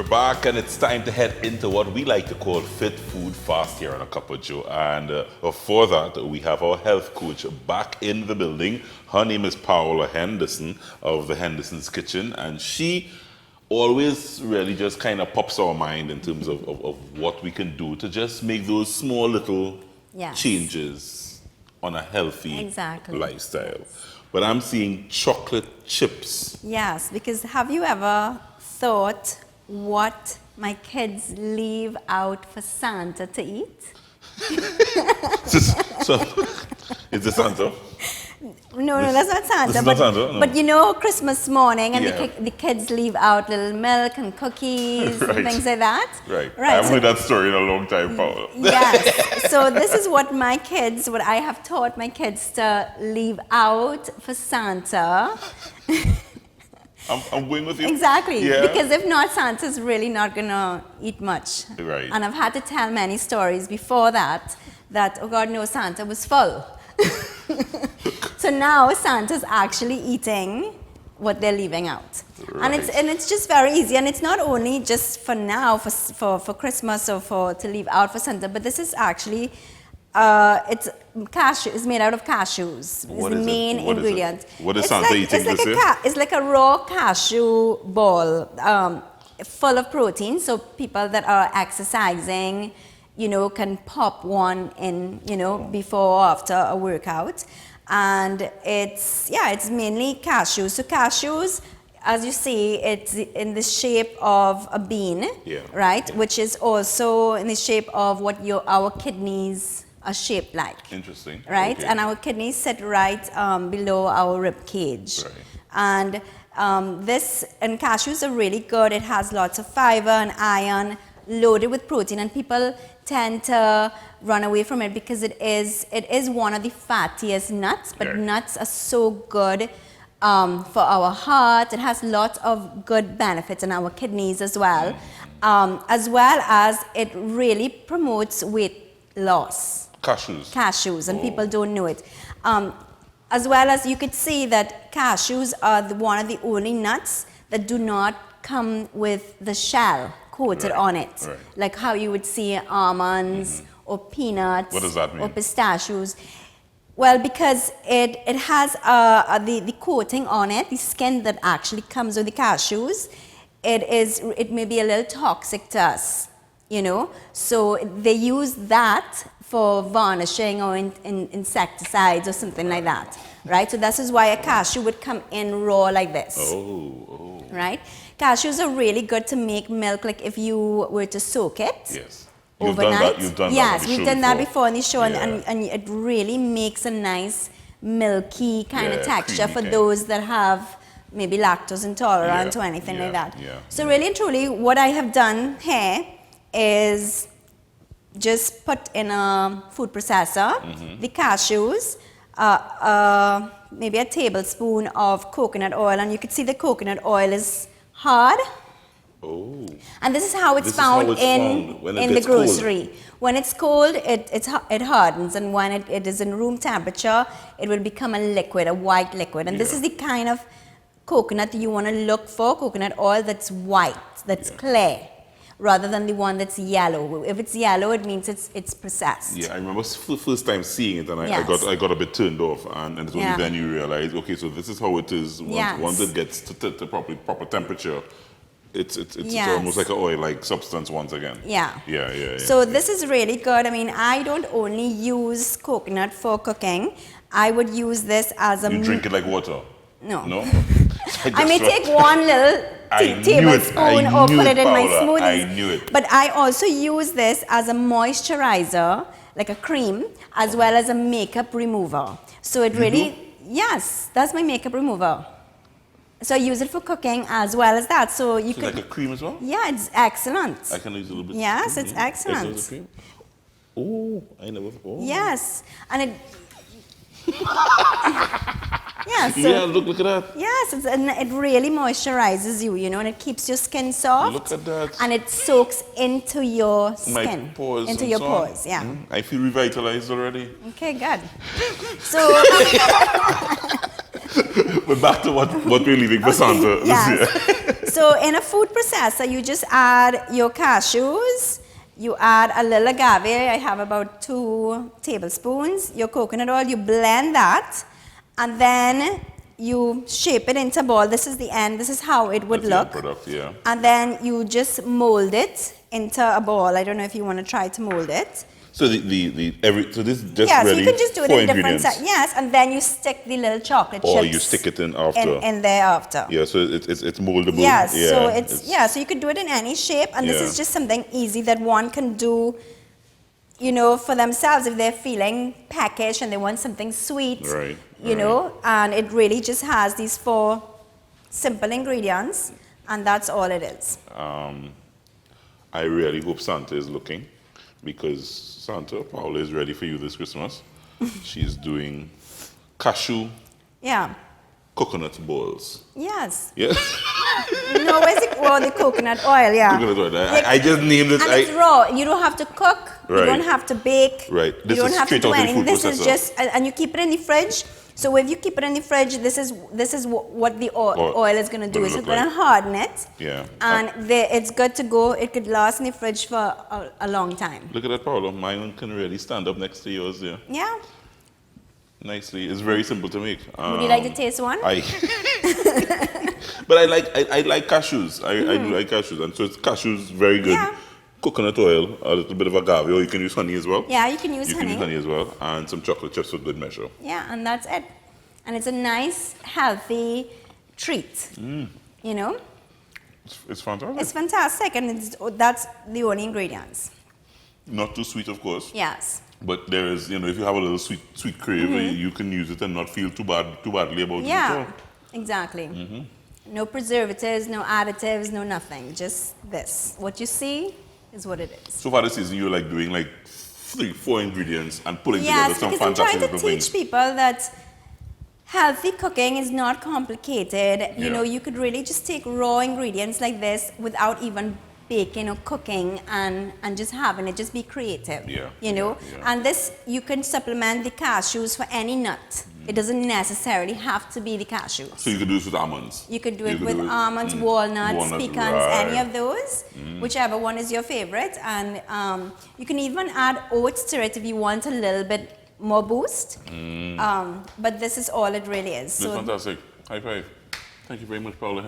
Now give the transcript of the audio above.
We're back, and it's time to head into what we like to call Fit Food Fast here on A Cup of Joe. And for that, we have our health coach back in the building. Her name is Paola Henderson of the Henderson's Kitchen, and she always really just kind of pops our mind in terms of what we can do to just make those small little changes on a healthy lifestyle. But I'm seeing chocolate chips. Yes, because have you ever thought what my kids leave out for Santa to eat? So, is this Santa? No, that's not Santa. This is not Santa? No. But you know, Christmas morning, and the kids leave out little milk and cookies and things like that. Right. I haven't heard that story in a long time, Paola. Yes. So this is what I have taught my kids to leave out for Santa. I'm going with you. Exactly. Yeah. Because if not, Santa's really not going to eat much. Right. And I've had to tell many stories before that, oh God, no, Santa was full. So now Santa's actually eating what they're leaving out. Right. And it's just very easy. And it's not only just for now, for Christmas or to leave out for Santa, but this is actually, it's made out of cashews. It's the main ingredient. What is Santa eating this year? It's like a raw cashew ball, full of protein. So people that are exercising, can pop one in, before or after a workout. And it's mainly cashews. So cashews, as you see, it's in the shape of a bean, right? Yeah. Which is also in the shape of what our kidneys are shaped like. Interesting. Right? Okay. And our kidneys sit right below our rib cage. Right. And cashews are really good. It has lots of fiber and iron, loaded with protein, and people tend to run away from it because it is one of the fattiest nuts, but nuts are so good for our heart. It has lots of good benefits in our kidneys as well as it really promotes weight loss. Cashews, and people don't know it. As well as you could see that cashews are one of the only nuts that do not come with the shell coated on it, like how you would see almonds or peanuts. What does that mean? Or pistachios. Well, because it has the coating on it, the skin that actually comes with the cashews, it may be a little toxic to us, So they use that for varnishing or insecticides or something like that, right? So this is why a cashew would come in raw like this. Oh. Right? Cashews are really good to make milk, like if you were to soak it. Yes. Overnight. You've done that. Yes, we've done that before on the show, and it really makes a nice milky kind of texture for those that have maybe lactose intolerant or anything like that. Yeah. So really and truly, what I have done here is just put in a food processor the cashews, maybe a tablespoon of coconut oil, and you can see the coconut oil is hard. Oh. And this is how it's found in the grocery. Cold. When it's cold, it hardens, and when it is in room temperature, it will become a liquid, a white liquid. And this is the kind of coconut that you want to look for, coconut oil that's white, that's clear, rather than the one that's yellow. If it's yellow, it means it's processed. Yeah, I remember first time seeing it, and I got a bit turned off, and it's only then you realize, okay, so this is how it is once it gets to proper temperature. It's almost like an oil-like substance once again. Yeah. So this is really good. I mean, I don't only use coconut for cooking. I would use this as a... You drink it like water? No. No? I may take one little tablespoon or put it in my smoothies. I knew it. But I also use this as a moisturizer, like a cream, as well as a makeup remover. So it really... Yes, that's my makeup remover. So I use it for cooking as well as that. So you can... like a cream as well? Yeah, it's excellent. I can use a little bit. Yes, it's excellent. Cream? Oh, I never... Oh. Yes, and it... Look at that. Yes, it really moisturizes you, and it keeps your skin soft. Look at that. And it soaks into your skin. My pores. Into your pores, I feel revitalized already. Okay, good. So... But back to what we're leaving for Santa this year. So in a food processor, you just add your cashews, you add a little agave, I have about 2 tablespoons, your coconut oil, you blend that, and then you shape it into a ball. This is the end, this is how it would look. The end product, yeah. And then you just mold it into a ball. I don't know if you want to try to mold it. So so this is just Yeah, ready so you can just do it for in different ingredients. yes, and then you stick the little chocolate chips. Or you stick it in after. In there after. Yeah, so it's moldable. Yes, yeah, so so you could do it in any shape, and this is just something easy that one can do, you know, for themselves if they're feeling peckish and they want something sweet. Right. You know, and it really just has these 4 simple ingredients, and that's all it is. I really hope Santa is looking, because Santa, Paola is ready for you this Christmas. She's doing cashew Yeah. coconut balls. Yes. Yeah. No, where's the, well, the coconut oil, yeah. Coconut oil. I just named it. And it's raw. You don't have to cook. You Right. don't have to bake. Right. You This don't is have to straight do out of the anything. food This is processor. just, and you keep it in the fridge. So if you keep it in the fridge, this is what the oil is going to do. What it It's look going to like. harden it. Yeah. And it's good to go. It could last in the fridge for a long time. Look at that, Paola. Mine can really stand up next to yours there. Yeah. Nicely. It's very simple to make. Would you like to taste one? But I like cashews. I do like cashews, and so it's cashews very good. Yeah. Coconut oil, a little bit of agave, or you can use honey as well. Yeah, you can use You honey. can use honey as well, and some chocolate chips for good measure. Yeah, and that's it. And it's a nice, healthy treat. You know? It's fantastic. It's fantastic, and that's the only ingredients. Not too sweet, of course. Yes. But there is, you know, if you have a little sweet crave, you can use it and not feel too badly about it at Yeah, all. exactly. No preservatives, no additives, no nothing. Just this. What you see is what it is. So far this season, you're like doing like 3-4 ingredients and pulling together Yes, some because I'm fantastic trying to little teach things. people that healthy cooking is not complicated. You Yeah. know, you could really just take raw ingredients like this without even baking or cooking and just having it. Just be creative. Yeah, You know, yeah. and this, you can supplement the cashews for any nut. It doesn't necessarily have to be the cashews. So you could do this with almonds. You could do You it could with do it- almonds, walnuts, Walnuts, pecans, right. any of those, whichever one is your favorite. And you can even add oats to it if you want a little bit more boost. But this is all it really is. This is fantastic. High five. Thank you very much, Paola.